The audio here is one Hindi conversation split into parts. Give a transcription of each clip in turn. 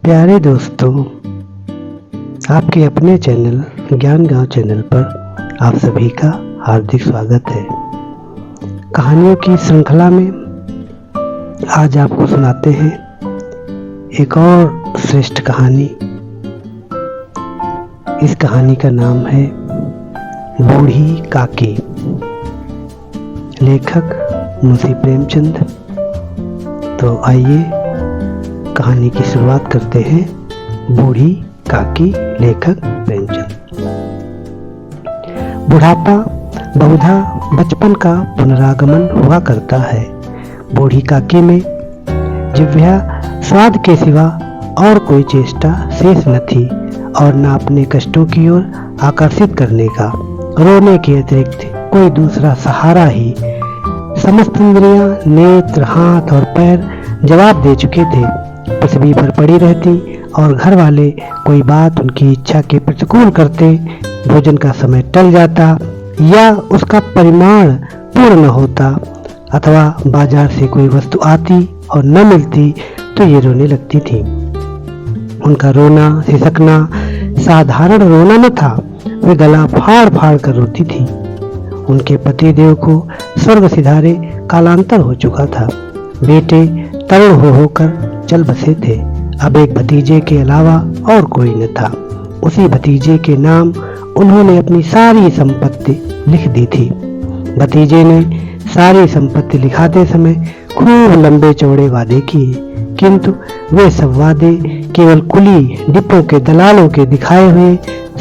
प्यारे दोस्तों, आपके अपने चैनल ज्ञान गांव चैनल पर आप सभी का हार्दिक स्वागत है। कहानियों की श्रृंखला में आज आपको सुनाते हैं एक और श्रेष्ठ कहानी। इस कहानी का नाम है बूढ़ी काकी। लेखक मुंशी प्रेमचंद। तो आइए कहानी की शुरुआत करते हैं। बूढ़ी काकी, लेखक प्रेमचंद। बुढ़ापा बहुधा बचपन का पुनरागमन हुआ करता है। बूढ़ी काकी में जिह्वा स्वाद के सिवा और कोई चेष्टा शेष न थी और न अपने कष्टों की ओर आकर्षित करने का रोने के अतिरिक्त कोई दूसरा सहारा ही। समस्त इंद्रियां, नेत्र, हाथ और पैर जवाब दे चुके थे। पृथ्वी पर पड़ी रहती और घर वाले कोई बात उनकी इच्छा के प्रतिकूल करते, भोजन का समय टल जाता या उसका परिमाण पूर्ण न होता, अथवा बाजार से कोई वस्तु आती और न मिलती तो ये रोने लगती थी। उनका रोना सिसकना साधारण रोना न था, वे गला फाड़ फाड़ कर रोती थी। उनके पति देव को स्वर्ग सिधारे कालांतर हो चुका था। बेटे तरुण हो होकर चल बसे थे। अब एक भतीजे के अलावा और कोई न था। उसी भतीजे के नाम उन्होंने अपनी सारी संपत्ति लिख दी थी। भतीजे ने सारी संपत्ति लिखाते समय खूब लंबे चौड़े वादे किए, किंतु वे सब वादे केवल कुली डिपों के दलालों के दिखाए हुए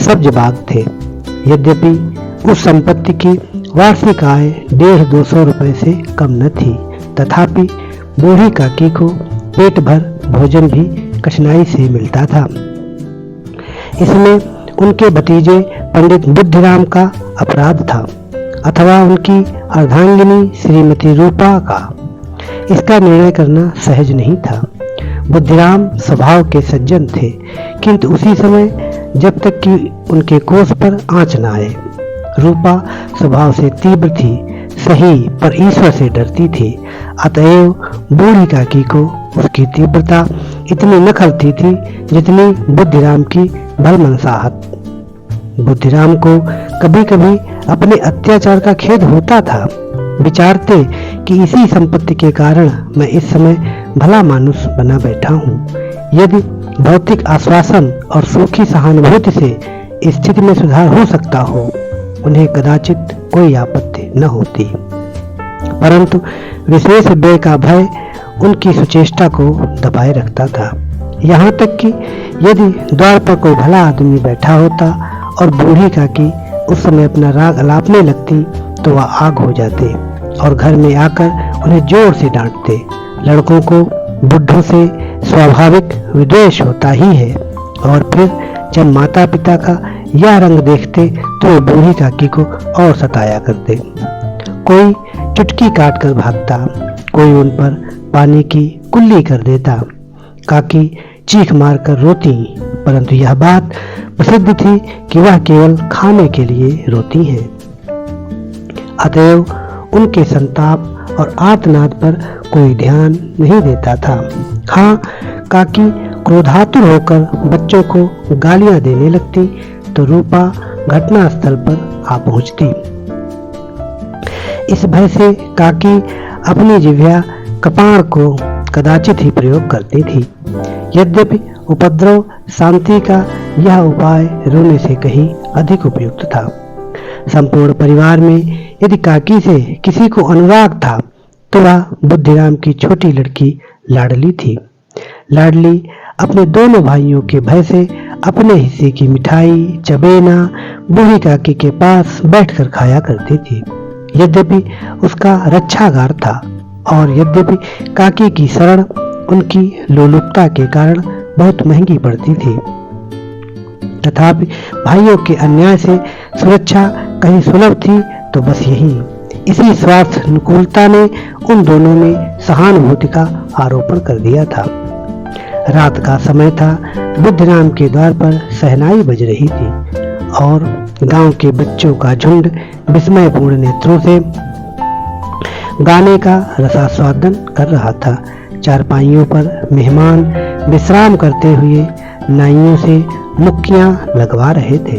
सब्ज-बाग थे। यद्यपि उस संपत्ति की वार्षिक आय 150-200 रुपए से कम न थी, तथापि बूढ़ी काकी को पेट भर भोजन भी कठिनाई से मिलता था। इसमें उनके भतीजे पंडित बुद्धिराम का अपराध था, अथवा उनकी अर्धांगिनी श्रीमती रूपा का। इसका निर्णय करना सहज नहीं था। बुद्धिराम स्वभाव के सज्जन थे, किंतु उसी समय जब तक कि उनके कोष पर आंच न आए। रूपा स्वभाव से तीव्र थी, सही पर ईश्वर से डरती थी। अतएव बूढ़ी काकी को उसकी तीव्रता इतनी न खलती थी जितनी बुद्धिराम की भलमनसाहत। बुद्धिराम को कभी कभी अपने अत्याचार का खेद होता था। विचारते कि इसी संपत्ति के कारण मैं इस समय भला मानुष बना बैठा हूँ। यदि भौतिक आश्वासन और सूखी सहानुभूति से स्थिति में सुधार हो सकता हो, उन्हें कदाचित कोई आपत्ति न होती, परंतु विशेष व्यय का भय उनकी सुचेष्टा को दबाए रखता था। यहाँ तक कि यदि द्वार पर कोई भला आदमी बैठा होता और बूढ़ी काकी उस समय अपना राग अलापने लगती तो वह आग हो जाते और घर में आकर उन्हें जोर से डांटते। लड़कों को बुढ़ों से स्वाभाविक विद्वेष होता ही है, और फिर जब माता पिता का यह रंग देखते तो वे बूढ़ी काकी को और सताया करते। कोई चुटकी काट कर भागता, कोई उन पर पानी की कुल्ली कर देता। काकी चीख मार कर रोती, परंतु यह बात प्रसिद्ध थी कि वह केवल खाने के लिए रोती हैं। अतएव उनके संताप और आर्तनाद पर कोई ध्यान नहीं देता था। हाँ, काकी क्रोधातुर होकर बच्चों को गालियां देने लगती तो रूपा घटना स्थल पर आ पहुंचती। इस भय से काकी अपनी जिह्वा कपाड़ को कदाचित ही प्रयोग करती थी। यद्यपि उपद्रव शांति का यह उपाय रोने से कहीं अधिक उपयुक्त था। संपूर्ण परिवार में यदि काकी से किसी को अनुराग था तो वह बुद्धिराम की छोटी लड़की लाडली थी। लाडली अपने दोनों भाइयों के भय से अपने हिस्से की मिठाई चबेना बूढ़ी काकी के पास बैठकर खाया करती थी। यद्यपि उसका रक्षागार था और यद्यपि काकी की शरण उनकी लोलुपता के कारण बहुत महंगी पड़ती थी, तथापि भाइयों के अन्याय से सुरक्षा कहीं सुलभ थी तो बस यही इसी स्वार्थ अनुकूलता ने उन दोनों में सहानुभूति का आरोपण कर दिया था। रात का समय था। बुद्धिराम के द्वार पर शहनाई बज रही थी और गांव के बच्चों का झुंड विस्मयपूर्ण नेत्रों से गाने का रसास्वादन कर रहा था। चारपाइयों पर मेहमान विश्राम करते हुए नाइयों से मुक्कियां लगवा रहे थे।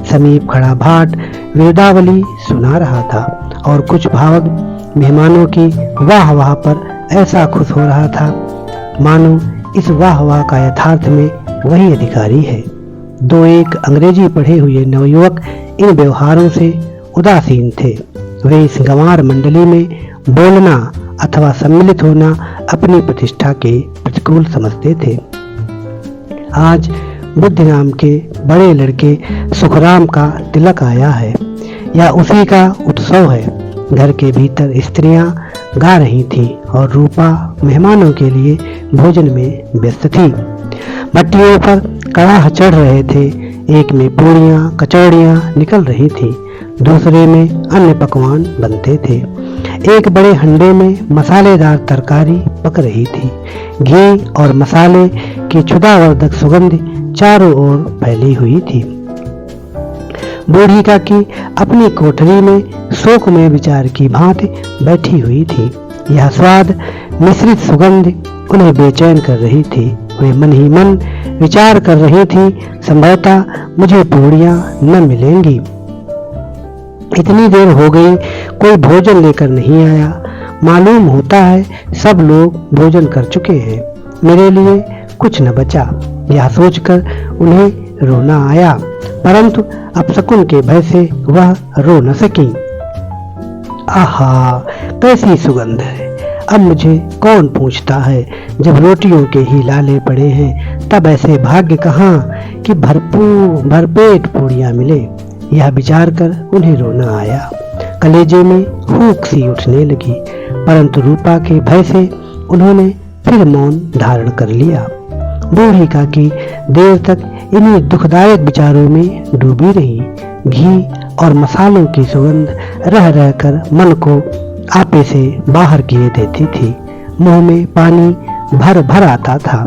समीप खड़ा भाट वेदावली सुना रहा था और कुछ भावक मेहमानों की वाह वाह पर ऐसा खुश हो रहा था मानो इस वाह वाह का यथार्थ में वही अधिकारी है। दो एक अंग्रेजी पढ़े हुए नवयुवक इन व्यवहारों से उदासीन थे। वे इस गंवार मंडली में बोलना अथवा सम्मिलित होना अपनी प्रतिष्ठा के प्रतिकूल समझते थे। आज बुद्ध नाम के बड़े लड़के सुखराम का तिलक आया है या उसी का उत्सव है। घर के भीतर स्त्रियां गा रही थीं और रूपा मेहमानों के लिए भोजन में व्यस्त थी। भट्टियों पर कड़ाह चढ़ रहे थे। एक में पूड़ियां कचौड़ियां निकल रही थी, दूसरे में अन्य पकवान बनते थे। एक बड़े हंडे में मसालेदार तरकारी पक रही थी। घी और मसाले की क्षुधावर्धक सुगंध चारों ओर फैली हुई थी। बूढ़ी काकी अपनी कोठरी में शोक में विचार की भांति बैठी हुई थी। यह स्वाद मिश्रित सुगंध उन्हें बेचैन कर रही थी। वे मन ही मन विचार कर रही थी, संभवतः मुझे पूड़ियां न मिलेंगी। इतनी देर हो गई, कोई भोजन लेकर नहीं आया। मालूम होता है सब लोग भोजन कर चुके हैं, मेरे लिए कुछ न बचा। यह सोचकर उन्हें रोना आया, परंतु अपशकुन के भय से वह रो न सकी। आहा, कैसी सुगंध है! अब मुझे कौन पूछता है, जब रोटियों के ही लाले पड़े हैं तब ऐसे भाग्य कहाँ कि भरपेट पूड़ियां मिले। यह विचार कर उन्हें रोना आया। कलेजे में हूक सी उठने लगी, परंतु रूपा के भय से उन्होंने फिर मौन धारण कर लिया। बूढ़ी काकी देर तक इन्हीं दुखदायक विचारों में डूबी रही। घी और मसालों की सुगंध रह रहकर मन को आपे से बाहर किए देती थी। मुंह में पानी भर भर आता था।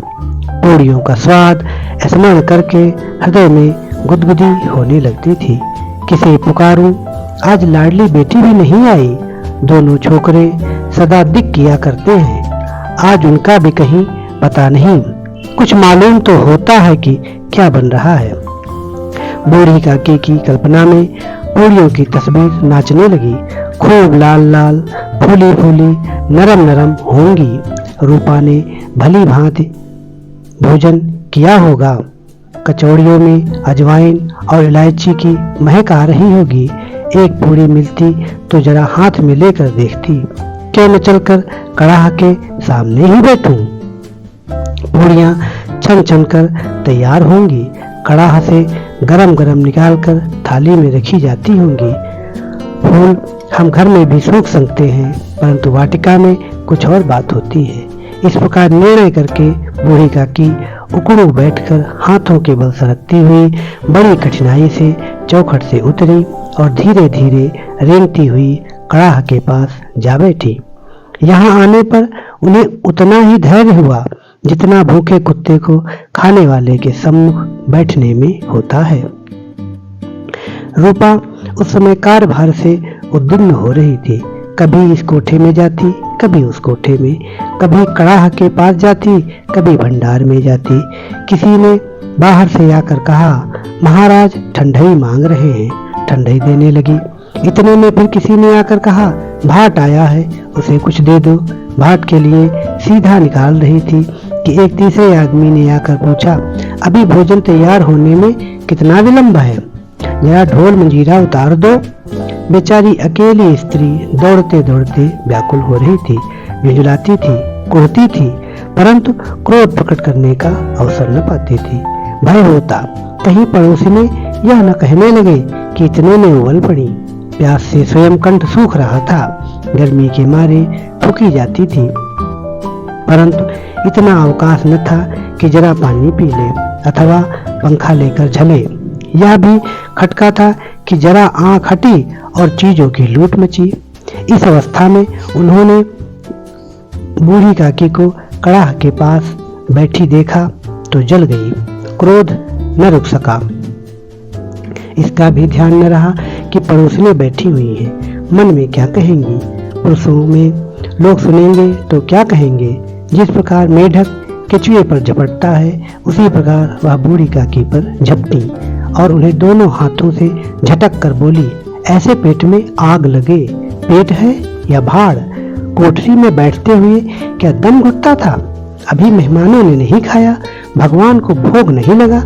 पूड़ियों का स्वाद स्मरण करके हृदय में गुदगुदी होने लगती थी। किसे पुकारूं, आज लाडली बेटी भी नहीं आई। दोनों छोकरे सदा दिक किया करते हैं, आज उनका भी कहीं पता नहीं। कुछ मालूम तो होता है कि क्या बन रहा है। बूढ़ी काकी की कल्पना में पूड़ियों की तस्वीर नाचने लगी। खूब लाल लाल, फूली फूली, नरम नरम होंगी। रूपा ने भली भांति भोजन किया होगा। कचौड़ियों में अजवाइन और इलायची की महक आ रही होगी। एक पूड़ी मिलती तो जरा हाथ में लेकर देखती, क्यों न चलकर कड़ाह के सामने ही बैठूं। पूड़ियां छन छन कर तैयार होंगी, कड़ाह से गरम गरम निकालकर थाली में रखी जाती होंगी। फूल हम घर में भी सूख सकते हैं, परंतु वाटिका में कुछ और बात होती है। इस प्रकार निर्णय करके बूढ़ी काकी उकड़ू बैठकर हाथों के बल सरकती हुई बड़ी कठिनाई से चौखट से उतरी और धीरे धीरे रेंगती हुई कड़ाह के पास जा बैठी। यहाँ आने पर उन्हें उतना ही धैर्य हुआ जितना भूखे कुत्ते को खाने वाले के सम्मुख बैठने में होता है। रूपा उस समय कार्यभार से उद्विग्न हो रही थी। कभी इस कोठे में जाती, कभी उस कोठे में, कभी कड़ाह के पास जाती, कभी भंडार में जाती। किसी ने बाहर से आकर कहा, महाराज ठंडई मांग रहे हैं। ठंडई देने लगी। इतने में फिर किसी ने आकर कहा, भाट आया है, उसे कुछ दे दो। भाट के लिए सीधा निकाल रही थी कि एक तीसरे आदमी ने आकर पूछा, अभी भोजन तैयार होने में कितना विलंब है, जरा ढोल मंजीरा उतार दो। बेचारी अकेली स्त्री दौड़ते दौड़ते व्याकुल हो रही थी, झुंझुलाती थी, कुढ़ती थी, परंतु क्रोध प्रकट करने का अवसर न पाती थी। भय होता कहीं पड़ोसी ने यह न कहने लगे कि इतने में उबल पड़ी। प्यास से स्वयं कंठ सूख रहा था, गर्मी के मारे फूकी जाती थी, परंतु इतना अवकाश न था कि जरा पानी पी ले अथवा पंखा लेकर झले। यह भी खटका था कि जरा आंख हटी और चीजों की लूट मची। इस अवस्था में उन्होंने बूढ़ी काकी को कड़ाह के पास बैठी देखा तो जल गई। क्रोध न रुक सका। इसका भी ध्यान न रहा कि पड़ोसने बैठी हुई है, मन में क्या कहेंगी, पुरुषों में लोग सुनेंगे तो क्या कहेंगे। जिस प्रकार मेढक केचुए पर झपटता है, उसी प्रकार वह बूढ़ी काकी पर झपटी और उन्हें दोनों हाथों से झटक कर बोली, ऐसे पेट में आग लगे, पेट है या भाड़? कोठरी में बैठते हुए क्या दम घुटता था? अभी मेहमानों ने नहीं खाया, भगवान को भोग नहीं लगा,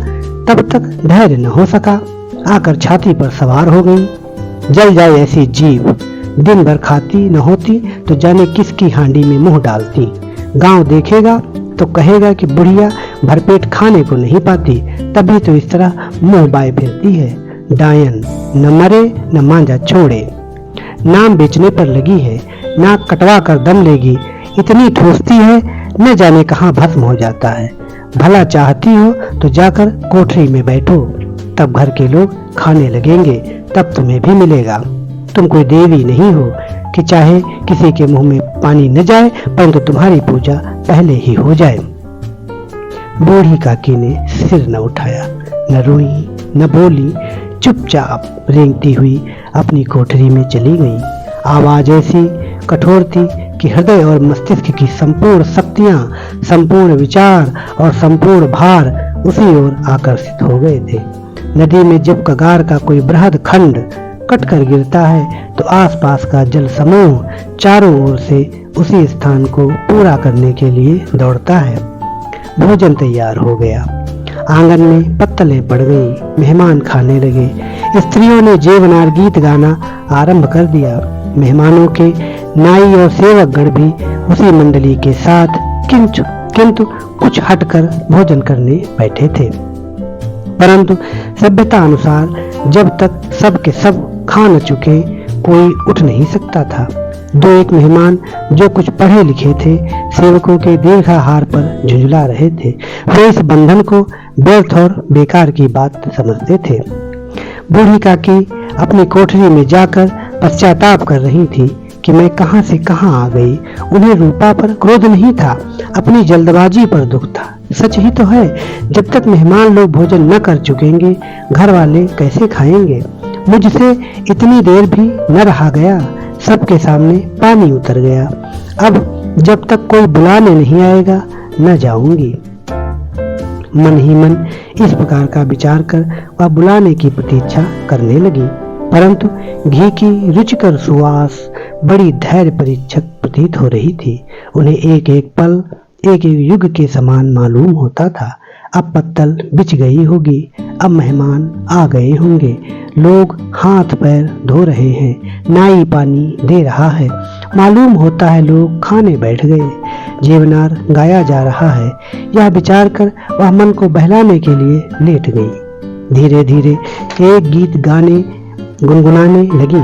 तब तक धैर्य न हो सका, आकर छाती पर सवार हो गई। जल जाए ऐसी जीव, दिन भर खाती न होती तो जाने किसकी हांडी में मुंह डालती। गांव देखेगा तो कहेगा कि बुढ़िया भरपेट खाने को नहीं पाती, तभी तो इस तरह मुंह बाए फिरती है। डायन, न मरे न मांझा छोड़े, नाम बेचने पर लगी है, नाक कटवा कर दम लेगी, इतनी ठोसती है न जाने कहाँ भस्म हो जाता है। भला चाहती हो तो जाकर कोठरी में बैठो, तब घर के लोग खाने लगेंगे, तब तुम्हें भी मिलेगा। तुम कोई देवी नहीं हो कि चाहे किसी के मुंह में पानी न जाए, परंतु तुम्हारी पूजा पहले ही हो जाए। बूढ़ी काकी ने सिर न उठाया, न रोई न बोली, चुपचाप रेंगती हुई अपनी कोठरी में चली गई। आवाज ऐसी कठोर थी कि हृदय और मस्तिष्क की संपूर्ण शक्तियां, संपूर्ण विचार और संपूर्ण भार उसी ओर आकर्षित हो गए थे। नदी में जब कगार का कोई बृहद खंड कट कर गिरता है तो आसपास का जल समूह चारों ओर से उसी स्थान को पूरा करने के लिए दौड़ता है। भोजन तैयार हो गया, आंगन में पत्तलें पड़ गई, मेहमान खाने लगे। स्त्रियों ने जेवनार गीत गाना आरंभ कर दिया। मेहमानों के नाई और सेवकगण भी उसी मंडली के साथ किंतु कुछ हटकर भोजन करने बैठे थे। परंतु सभ्यता अनुसार जब तक सब के सब खा न चुके कोई उठ नहीं सकता था। दो एक मेहमान जो कुछ पढ़े लिखे थे सेवकों के दीर्घाहार पर झुंझला रहे थे। वे इस बंधन को व्यर्थ और बेकार की बात समझते थे। बूढ़ी काकी अपनी कोठरी में जाकर पश्चाताप कर रही थी कि मैं कहां से कहां आ गई। उन्हें रूपा पर क्रोध नहीं था, अपनी जल्दबाजी पर दुख था। सच ही तो है, जब तक मेहमान लोग भोजन न कर चुकेंगे घर वाले कैसे खाएंगे। मुझसे इतनी देर भी न रहा गया, सबके सामने पानी उतर गया। अब जब तक कोई बुलाने नहीं आएगा न जाऊंगी। मन ही मन इस प्रकार का विचार कर वह बुलाने की प्रतीक्षा करने लगी, परंतु घी की रुचिकर सुवास बड़ी धैर्य परीक्षक प्रतीत हो रही थी। उन्हें एक एक पल एक एक युग के समान मालूम होता था। अब पत्तल बिछ गई होगी, अब मेहमान आ गए होंगे, लोग हाथ पैर धो रहे हैं, नाई पानी दे रहा है, मालूम होता है लोग खाने बैठ गए, जेवनार गाया जा रहा है। यह विचार कर वह मन को बहलाने के लिए लेट गई। धीरे धीरे एक गीत गाने गुनगुनाने लगी।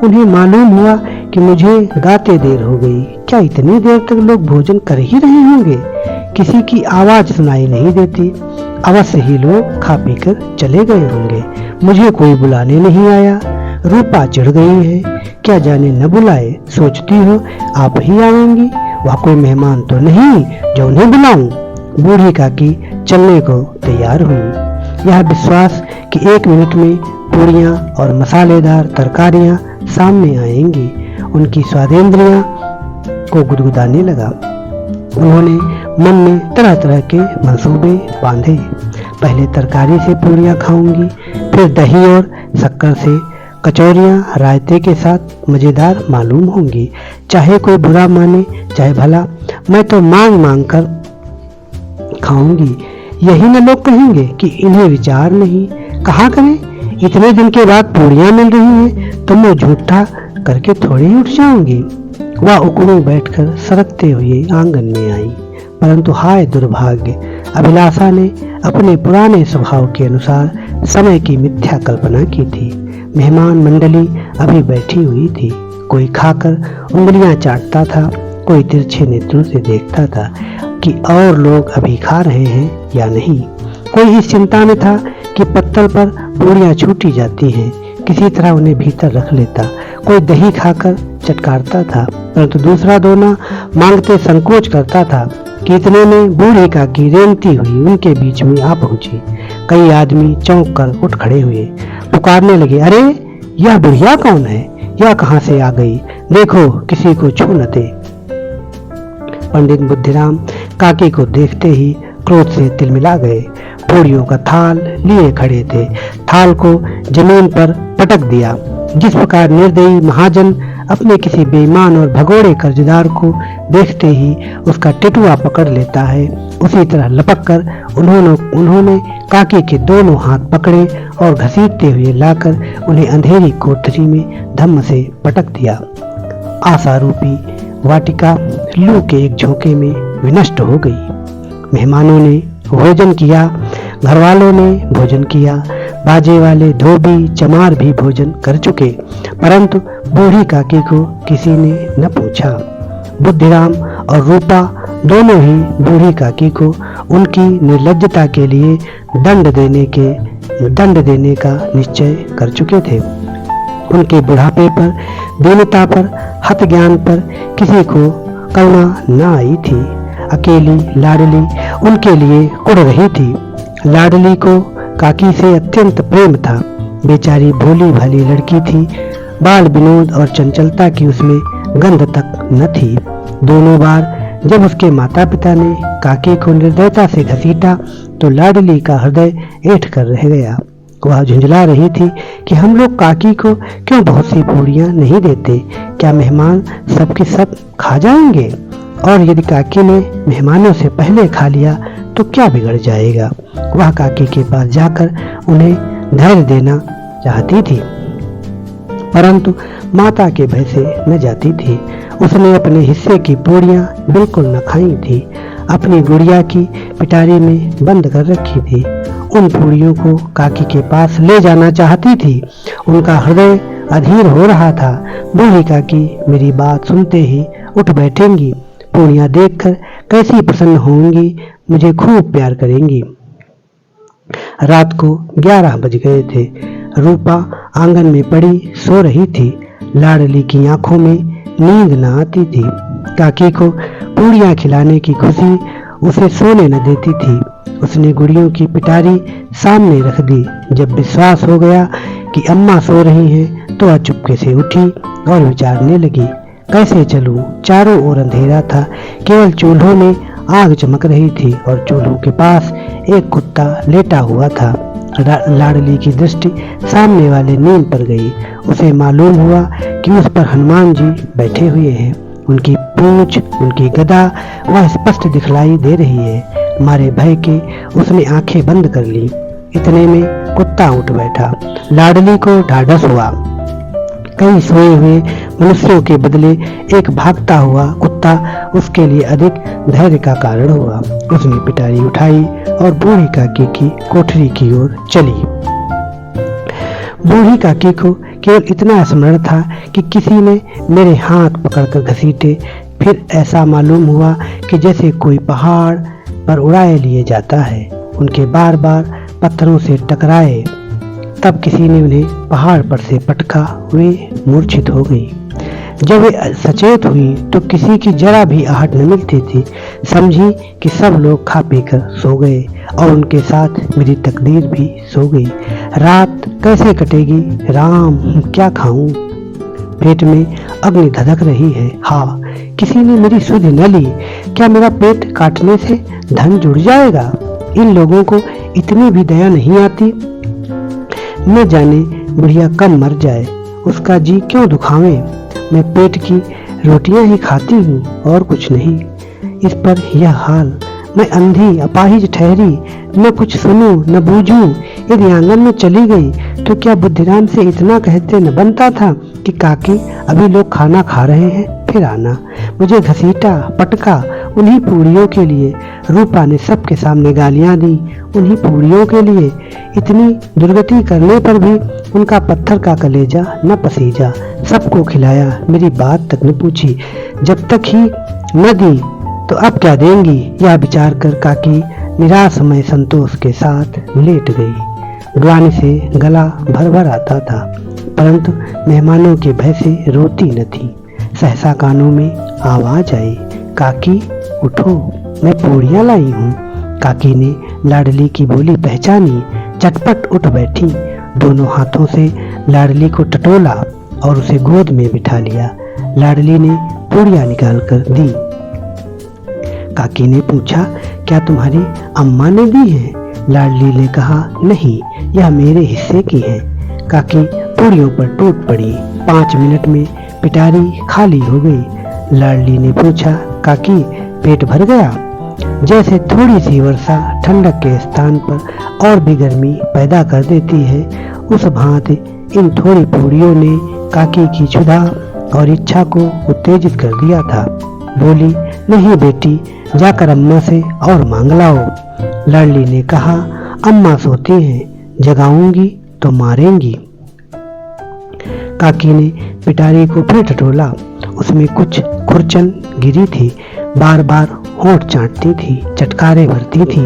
उन्हें मालूम हुआ कि मुझे गाते देर हो गई। क्या इतनी देर तक लोग भोजन कर ही रहे होंगे? किसी की आवाज सुनाई नहीं देती। अवश्य ही लोग खा पी कर चले गए होंगे। मुझे कोई बुलाने नहीं आया। रूपा चिढ़ गई है, क्या जाने न बुलाए, सोचती हो आप ही आएंगी। वह कोई मेहमान तो नहीं जो उन्हें बुलाऊं। बूढ़ी काकी चलने को तैयार हुई। यह विश्वास कि 1 मिनट में पूड़ियाँ और मसालेदार तरकारियाँ सामने आएंगी उनकी स्वादेंद्रियां को गुदगुदाने लगा। उन्होंने मन में तरह तरह के मंसूबे बांधे। पहले तरकारी से पूड़ियाँ खाऊंगी, फिर दही और शक्कर से कचौरियाँ रायते के साथ मजेदार मालूम होंगी। चाहे कोई बुरा माने चाहे भला, मैं तो मांग मांग कर खाऊंगी। यही न लोग कहेंगे कि इन्हें विचार नहीं। कहा करें, इतने दिन के बाद पूड़ियाँ मिल रही हैं तो मैं झूठा करके थोड़ी ही उठ जाऊंगी। वह उकड़ू बैठकर सरकते हुए आंगन में आई, परंतु हाय दुर्भाग्य, अभिलाषा ने अपने पुराने स्वभाव के अनुसार समय की मिथ्या कल्पना की थी। मेहमान मंडली अभी बैठी हुई थी। कोई खाकर उंगलियां चाटता था, कोई तिरछे नेत्रों से देखता था कि और लोग अभी खा रहे हैं या नहीं। कोई इस चिंता में था कि पत्तल पर पूड़ियाँ छूटी जाती हैं, किसी तरह उन्हें भीतर रख लेता। कोई दही खाकर चटकारता था, परंतु दूसरा दोना मांगते संकोच करता था कि इतने में बूढ़ी काकी रेंगती हुई उनके बीच में आ पहुंची। कई आदमी चौंक कर उठ खड़े हुए, पुकारने लगे, अरे यह बुढ़िया कौन है? यह कहां से आ गई? देखो किसी को छू न दे। पंडित बुद्धिराम काकी को देखते ही क्रोध से तिलमिला गए। पूड़ियों का थाल लिए खड़े थे, थाल को जमीन पर पटक दिया। जिस प्रकार निर्दयी महाजन अपने किसी बेईमान और भगोड़े कर्जदार को देखते ही उसका टिटुआ पकड़ लेता है, उसी तरह लपक कर उन्होंने काकी के दोनों हाथ पकड़े और घसीटते हुए लाकर उन्हें अंधेरी कोठरी में धम्म से पटक दिया। आशा रूपी वाटिका लू के एक झोंके में विनष्ट हो गई। मेहमानों ने भोजन किया, घरवालों ने भोजन किया, बाजे वाले धोबी चमार भी भोजन कर चुके, परंतु बूढ़ी काकी को किसी ने न पूछा। बुद्धिराम और रूपा दोनों ही बूढ़ी काकी को उनकी निर्लज्जता के लिए दंड देने का निश्चय कर चुके थे। उनके बुढ़ापे पर, दीनता पर, हत ज्ञान पर किसी को करुणा न आई थी। अकेली लाडली उनके लिए कुढ़ रही थी। लाडली को काकी से अत्यंत प्रेम था। बेचारी भोली भाली लड़की थी, बाल विनोद और चंचलता की उसमें गंध तक न थी। दोनों बार जब उसके माता पिता ने काकी को निर्दयता से घसीटा तो लाडली का हृदय ऐंठ कर रह गया। वह झुंझला रही थी कि हम लोग काकी को क्यों बहुत सी पूड़ियां नहीं देते, क्या मेहमान सबके सब खा जाएंगे? और यदि काकी ने मेहमानों से पहले खा लिया तो क्या बिगड़ जाएगा? वह काकी के पास जाकर उन्हें धैर्य देना चाहती थी, परंतु माता के भय से न जाती थी। उसने अपने हिस्से की पूड़ियां बिल्कुल न खाई थी, अपनी गुड़िया की पिटारी में बंद कर रखी थी। उन पूड़ियों को काकी के पास ले जाना चाहती थी। उनका हृदय अधीर हो रहा था। बूढ़ी काकी मेरी बात सुनते ही उठ बैठेंगी, पूड़ियां देखकर कैसी प्रसन्न होंगी, मुझे खूब प्यार करेंगी। रात को 11 बज गए थे। रूपा आंगन में पड़ी सो रही थी। लाडली की आंखों में नींद न आती थी। काकी को पूड़ियां खिलाने की खुशी उसे सोने न देती थी। उसने गुड़ियों की पिटारी सामने रख दी। जब विश्वास हो गया कि अम्मा सो रही हैं, तो वह चुपके से उठी और विचारने लगी, कैसे चलूं? चारों ओर अंधेरा था, केवल चूल्हों में आग चमक रही थी और चूल्हों के पास एक कुत्ता लेटा हुआ था। लाडली की दृष्टि सामने वाले नीम पर गई। उसे मालूम हुआ कि उस पर हनुमान जी बैठे हुए हैं। उनकी पूंछ, उनकी गदा वह स्पष्ट दिखलाई दे रही है। मारे भय के उसने आंखें बंद कर ली। इतने में कुत्ता उठ बैठा। लाडली को ढाढ़स हुआ। कई सोए हुए मनुष्यों के बदले एक भागता हुआ कुत्ता उसके लिए अधिक धैर्य का कारण हुआ। उसने पिटारी उठाई और बूढ़ी काकी की कोठरी की ओर चली। बूढ़ी काकी को केवल इतना स्मरण था कि किसी ने मेरे हाथ पकड़कर घसीटे। फिर ऐसा मालूम हुआ कि जैसे कोई पहाड़ पर उड़ाए लिए जाता है। उनके बार बार पत्थरों से टकराए। तब किसी ने उन्हें पहाड़ पर से पटका, वे मूर्छित हो गई। जब वे सचेत हुई तो किसी की जरा भी आहट न मिलती थी। समझी कि सब लोग खा पीकर सो गए और उनके साथ मेरी तकदीर भी सो गई। रात कैसे कटेगी? राम, क्या खाऊं? पेट में अग्नि धधक रही है। हाँ, किसी ने मेरी सुध न ली। क्या मेरा पेट काटने से धन जुड़ जाएगा? इन लोगों को इतनी भी दया नहीं आती। न जाने बुढ़िया कब मर जाए, उसका जी क्यों दुखावे। मैं पेट की रोटियां ही खाती हूँ और कुछ नहीं। इस पर यह हाल, मैं अंधी अपाहिज ठहरी, न कुछ सुनूं न बूझूं। यदि आंगन में चली गई तो क्या बुद्धिराम से इतना कहते न बनता था कि काकी अभी लोग खाना खा रहे हैं, फिर आना। मुझे घसीटा, पटका उन्हीं पूड़ियों के लिए। रूपा ने सबके सामने गालियां दी उन्हीं पूड़ियों के लिए। इतनी दुर्गति करने पर भी उनका पत्थर का कलेजा न पसीजा। सबको खिलाया, मेरी बात तक न पूछी। जब तक ही न दी तो अब क्या देंगी, यह विचार कर काकी निराशमय संतोष के साथ लेट गई। ग्लानि से गला भर भर आता था, परंतु मेहमानों के भय से रोती न थी। सहसा कानों में आवाज आई, काकी उठो, मैं पूड़ियां लाई हूँ। काकी ने लाडली की बोली पहचानी, चटपट उठ बैठी। दोनों हाथों से लाडली को टटोला और उसे गोद में बिठा लिया। लाडली ने पूड़ियां निकाल कर दी। काकी ने पूछा, क्या तुम्हारी अम्मा ने दी है? लाडली ने कहा, नहीं, यह मेरे हिस्से की है। काकी पूरियों पर टूट पड़ी। 5 मिनट में पिटारी खाली हो गई। लाडली ने पूछा, काकी पेट भर गया? जैसे थोड़ी सी वर्षा ठंडक के स्थान पर और भी गर्मी पैदा कर देती है, उस भांति इन थोड़ी पूरियों ने काकी की क्षुधा और इच्छा को उत्तेजित कर दिया था। बोली, नहीं बेटी, जाकर अम्मा से और मांग लाओ। लाडली ने कहा, अम्मा सोती हैं, जगाऊंगी तो मारेंगी। काकी ने पिटारी को फिर टटोला। उसमें कुछ खुरचन गिरी थी, बार बार होंठ चाटती थी, चटकारे भरती थी।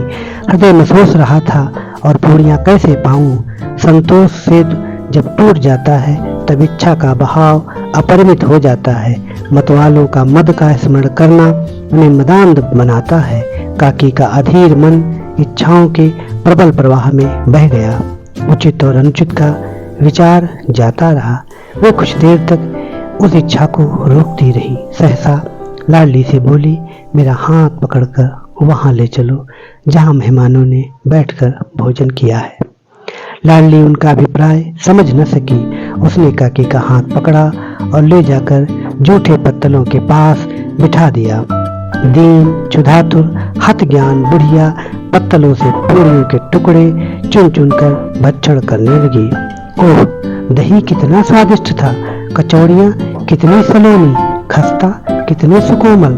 हृदय महसूस रहा था और पूड़ियां कैसे पाऊं। संतोष से जब टूट जाता है तब इच्छा का बहाव अपरिमित हो जाता है। मतवालों का मद का स्मरण करना उन्हें मदान्ध बनाता है। काकी का अधीर मन इच्छाओं के प्रबल प्रवाह में बह गया। उचित और अनुचित का विचार जाता रहा। वो कुछ देर तक उस इच्छा को रोकती रही। सहसा लाडली से बोली, मेरा हाथ पकड़कर वहां ले चलो जहां मेहमानों ने बैठकर भोजन किया है। लाडली उनका अभिप्राय समझ न सकी। उसने काकी का हाथ पकड़ा और ले जाकर जूठे पत्तलों के पास बिठा दिया। दीन क्षुधातुर हत ज्ञान बुढ़िया पत्तलों से पूरियों के टुकड़े चुन चुन कर भक्षण करने लगी। ओह, दही कितना स्वादिष्ट था, कचौड़ियाँ कितनी सलोनी, खस्ता कितने सुकोमल।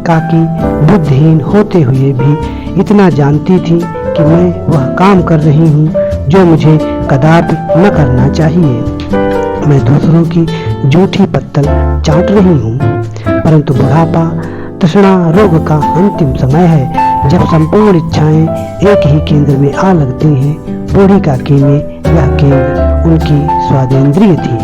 काकी बुद्धिहीन होते हुए भी इतना जानती थी कि मैं वह काम कर रही हूँ जो मुझे कदापि न करना चाहिए। मैं दूसरों की जूठी पत्तल चाट रही हूँ। परंतु बुढ़ापा तृष्णा रोग का अंतिम समय है, जब संपूर्ण इच्छाएं एक ही केंद्र में आ लगती हैं। बूढ़ी काकी में यह केंद्र उनकी स्वादेंद्रिय थी।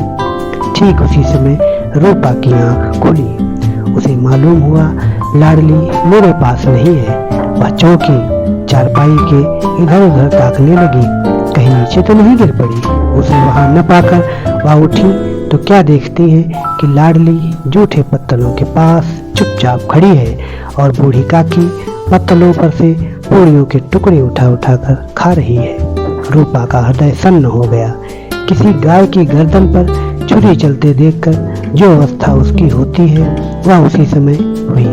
ठीक उसी समय रूपा की आंख खुली। उसे मालूम हुआ लाडली मेरे पास नहीं है। वह चौकी चारपाई के इधर उधर ताकने लगी, कहीं नीचे तो नहीं गिर पड़ी। उसे वहां न पाकर वह उठी तो क्या देखती है कि लाडली जूठे पत्तलों के पास चुपचाप खड़ी है और बूढ़ी काकी पत्तलों पर से पूरियों के टुकड़े उठा उठा कर खा रही है। रूपा का हृदय सन्न हो गया। किसी गाय की गर्दन पर छुरी चलते देखकर जो अवस्था उसकी होती है वह उसी समय हुई।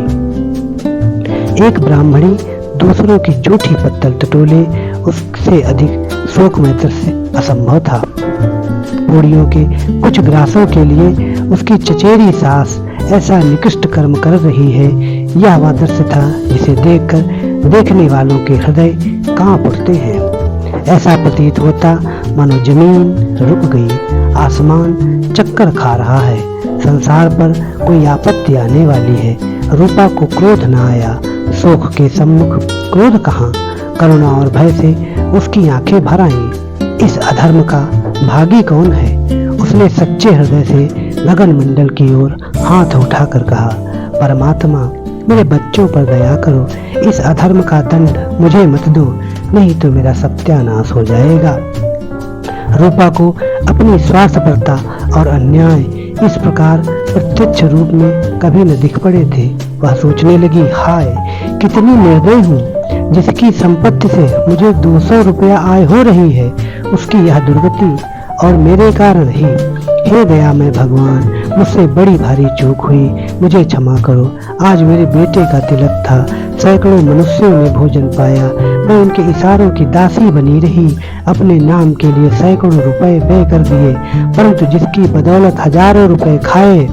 एक ब्राह्मणी दूसरों की जूठी पत्तल टटोले, उससे अधिक शोकमय दृश्य असंभव था। पूड़ियों के कुछ ग्रासों के लिए उसकी चचेरी सास ऐसा निकृष्ट कर्म कर रही है, यह वह दृश्य था जिसे देखकर देखने वालों के हृदय कांप उठते हैं। ऐसा प्रतीत होता मानो जमीन रुक गई, आसमान चक्कर खा रहा है, संसार पर कोई आपत्ति आने वाली है। रूपा को क्रोध न आया। शोक के सम्मुख क्रोध कहाँ? करुणा और भय से उसकी आंखें भर आईं। इस अधर्म का भागी कौन है? उसने सच्चे हृदय से गगन मंडल की ओर हाथ उठाकर कहा, परमात्मा, मेरे बच्चों पर दया करो। इस अधर्म का दंड मुझे मत दो, नहीं तो मेरा सत्यानाश हो जाएगा। रूपा को अपनी स्वार्थपरता और अन्याय इस प्रकार प्रत्यक्ष रूप में कभी न दिख पड़े थे। वह सोचने लगी, हाय कितनी निर्दयी हूँ। जिसकी संपत्ति से मुझे 200 रुपया आय हो रही है, उसकी यह दुर्गति और मेरे कारण ही। हे दयामय भगवान, मुझसे बड़ी भारी चूक हुई, मुझे क्षमा करो। आज मेरे बेटे का तिलक था, सैकड़ों मनुष्यों ने भोजन पाया, मैं उनके इशारों की दासी बनी रही, अपने नाम के लिए सैकड़ों रुपए व्यय कर दिए, परंतु जिसकी बदौलत हजारों रुपए खाए,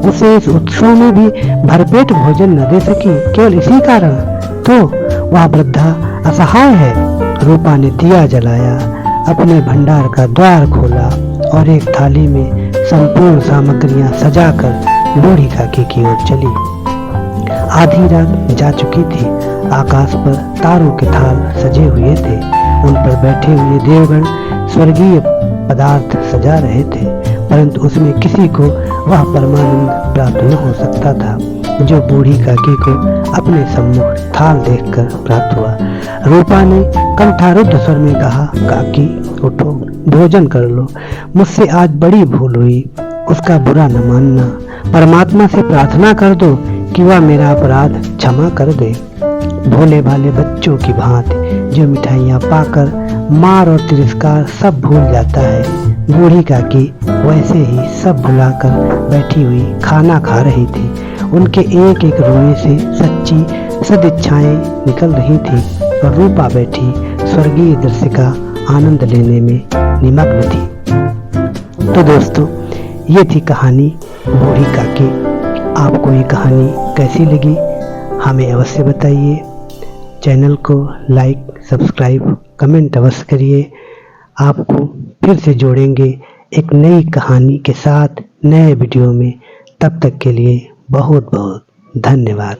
उसे इस उत्सव में भी भरपेट भोजन न दे सकी, केवल इसी कारण तो वह वृद्धा असहाय है। रूपा ने दिया जलाया, अपने भंडार का द्वार खोला और एक थाली में संपूर्ण सामग्रियां सजाकर बूढ़ी काकी की ओर चली। आधी रात जा चुकी थी। आकाश पर तारों के थाल सजे हुए थे, उन पर बैठे हुए देवगण स्वर्गीय पदार्थ सजा रहे थे, परंतु उसमें किसी को वह परमानंद प्राप्त न हो सकता था जो बूढ़ी काकी को अपने सम्मुख थाल देखकर प्राप्त हुआ। रूपा ने कंठारुद्ध स्वर में कहा, काकी उठो, भोजन कर लो, मुझसे आज बड़ी भूल हुई, उसका बुरा न मानना। परमात्मा से प्रार्थना कर दो कि वह मेरा अपराध क्षमा कर दे। भोले भाले बच्चों की भांति जो मिठाइयाँ पाकर मार और तिरस्कार सब भूल जाता है, बूढ़ी काकी वैसे ही सब भुलाकर बैठी हुई खाना खा रही थी। उनके एक एक रोए से सच्ची सदिच्छाएं निकल रही थी और रूपा बैठी स्वर्गीय दृश्य का आनंद लेने में निमग्न थी। तो दोस्तों, ये थी कहानी बूढ़ी काकी। आपको ये कहानी कैसी लगी हमें अवश्य बताइए। चैनल को लाइक, सब्सक्राइब, कमेंट अवश्य करिए। आपको फिर से जोड़ेंगे एक नई कहानी के साथ नए वीडियो में। तब तक के लिए बहुत बहुत धन्यवाद।